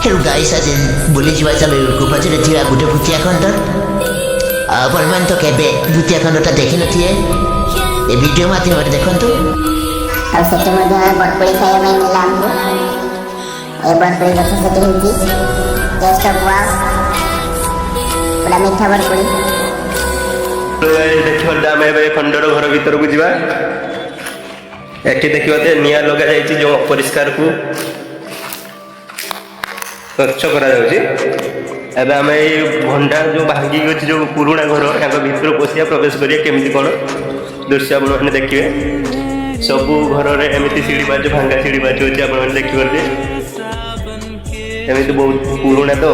Hello guys आज बुली जीवा चलो गुफाचरे थिया गुटे भूतिया खंड परिमाण तो केबे भूतिया खंडटा देखि नथिए ए वीडियो माध्यम देखंतु और सेटे मध्ये बड़पड़ी खाया में मिला हमको ए बड़पड़ी गछ सेटे हिंदी टेस्ट ऑफ वाव बड़ा मीठा बड़पड़ी देखियो दामे बे खंडर घर भीतर को जीवा एठी देखियोते निया लगा जायछि जो परिष्कार को स्वच्छ करा जाउछि एबे हमें भंडार जो भांगी गछि जो पुराना घर याक भीतर पसिया प्रवेश करिया केमिति कोन दृश्य आपण माने देखिबे सब घर रे एमिति सीढ़ी बाज भांगा सीढ़ी बाज होछि आपण माने देखि परबे एमिति बहुत पुराना तो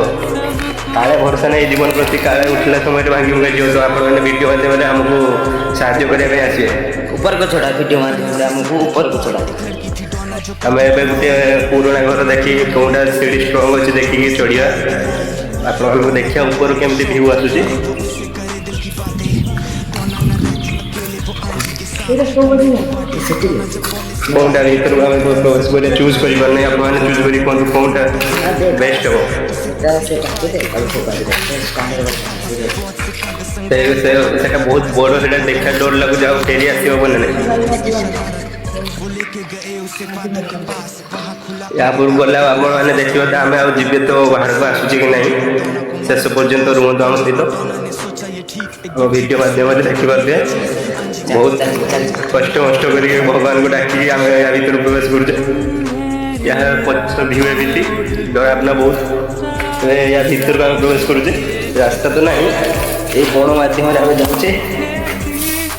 काले भरोसा नहीं जीवन प्रति काले उठला समय भांगी भांगा जो तो आपण माने वीडियो माध्यम रे हमको सहायता करिया पे आसीए ऊपर को छोड़ा वीडियो माध्यम रे हमको ऊपर को छोड़ा हमें एबे गुटे पुराना घर देखि कोंडा सीढ़ी स्ट्रांग अछि देखि के चढ़िया आपण को देखिया ऊपर केमति व्यू आसुची कोंडा भीतर हमें प्रवेश करे चूज करि परने आपण माने चूज करि कोनटा बेस्ट हो सेटा बहुत बड़ सेटा देखा डर लागु जाओ फेरी आसीबो बोलने या पूर्व गला आपण माने देखियो त हमें आ जीवे तो बाहर को आसुची कि नहीं शेष पर्यंत रुहतो हम सहित वो वीडियो माध्यम रे देखि परबे बहुत कष्ट करी भगवान को डाकी आम या भीतर प्रवेश कर या पक्ष व्यू एमती डर अपना बहुत या भीतर को प्रवेश करुचे रास्ता तो नहीं ये बण माध्यम आम जाऊे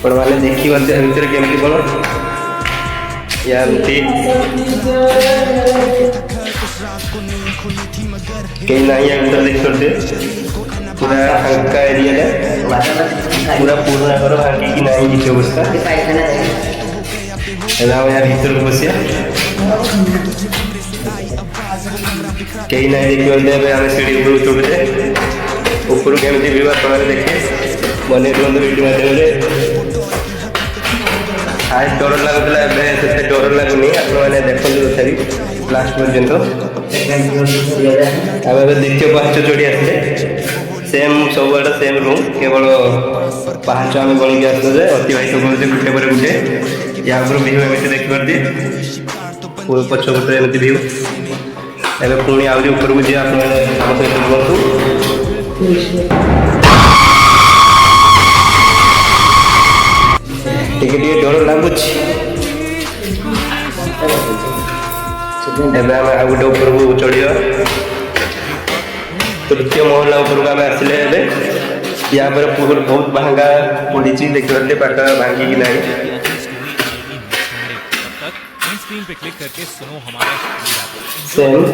बण मैंने देखी भीतर केमती कौन या कहीं ना या भीतर देख करते पूरा फांका एरिया पूरा पुराना घर भांगी कि नहीं किसी अवस्था या भीतर को बसिया कहीं ना देखिए आम सीढ़ी ऊपर चढ़ुचे ऊपर केमती व्यू आप देखे बने रुहतु वीडियो माध्यम आज डर लगुला डर लगुनि आपने देखते तथापि लास्ट पर्यंत आम द्वितीय पांच चढ़ी आसे सेम सब सेम रूम केवल पांच आम बन के आसते अतिबाहित करुचे गुटे पर गुटे या व्यू एमती देखिए पछ गुटे एमती व्यू एवं पुणी आहरी ऊपर को जा आम सहित रुहतु टिके डर लगुच एवं आ गोटे ऊपर को चढ़िया तृतीय महला ऊपर को आम आसिले या बहुत भांगा पड़ी देखिए पाटा भांगी कि नहीं सेम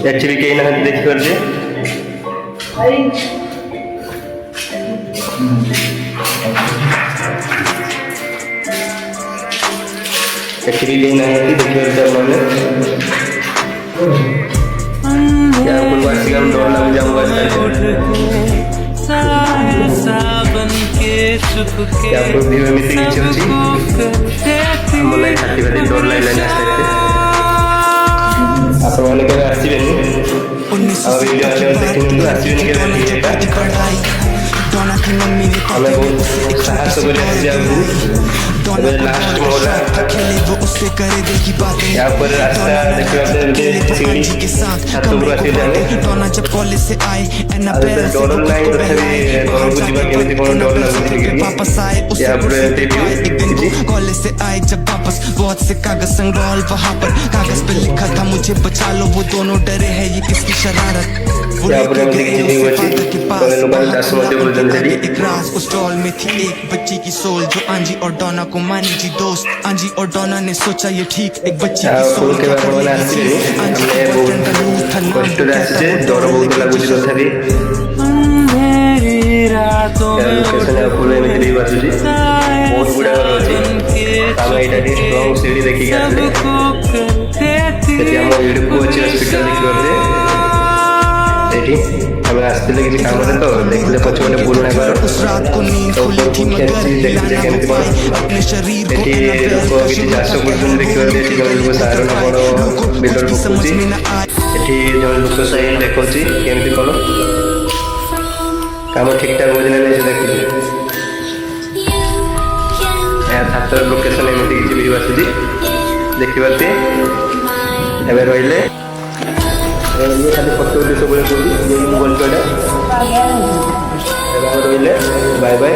एच भी कहीं ना देखिए एक्चुअली लेना है कि देखिए मैंने क्या कोई बात से हम डर लग जाऊंगा क्या कोई भी में मिसिंग चलती हमने खाती वाली डर लग लेना चाहिए आप लोगों ने क्या आसी बनी अब वीडियो अच्छे देखेंगे तो आसी बनी के लिए हमें बहुत साहस कर लास्ट मोहला यहाँ पर रास्ता देखिए सीढ़ी छातों को आसी जाने डर नहीं तथापि घर को जीवा केमिति कोन डर लाଗୁଛି यहाँ पर कॉलेज से आए जब वापस बहुत से कागज संग्रह वहाँ पर कागज पे लिखा था मुझे बचा लो वो दोनों डरे हैं ये किसकी शरारत यहाँ पर हम देखिए नहीं बची तो लोग दास मध्य बोलते थे एक राज उस स्टॉल में थी एक बच्ची की सोल जो आंजी और डोना को मानी जी दोस्त आंजी और डोना ने सोचा ये ठीक एक बच्ची की सोल के बारे में आसी हमने बहुत कष्ट रास्ते डर बहुत लाଗୁଛି तथापि लोकेशन पूरे में भी बाजुची बहुत गुड़ा घर अच्छी आम यहाँ स्ट्रंग सीढ़ी देखिए आसे आम यूट्यूब को अच्छी हस्पिटाल देखिए हमें आसते किसी काम तो देखते पछपटे पुराना घर तो देखते केमती कौन ये लोग किसी चाष कर देखिए लोक साधारण बड़ बिल्डर कुछ भी समझ पकाउछि में न आए एठी जो लोकेशन देखौछि केमति कोन काम ठीक ठाक होछि ना से देखुछि या छात्र लोकेशन एमति किछि भी आସୁଛି ଦେଖିବାते ଏବେ ରହିଲେ ये खाली फोटो उठी सब बोली ये मोबाइल पे रहले बाय बाय।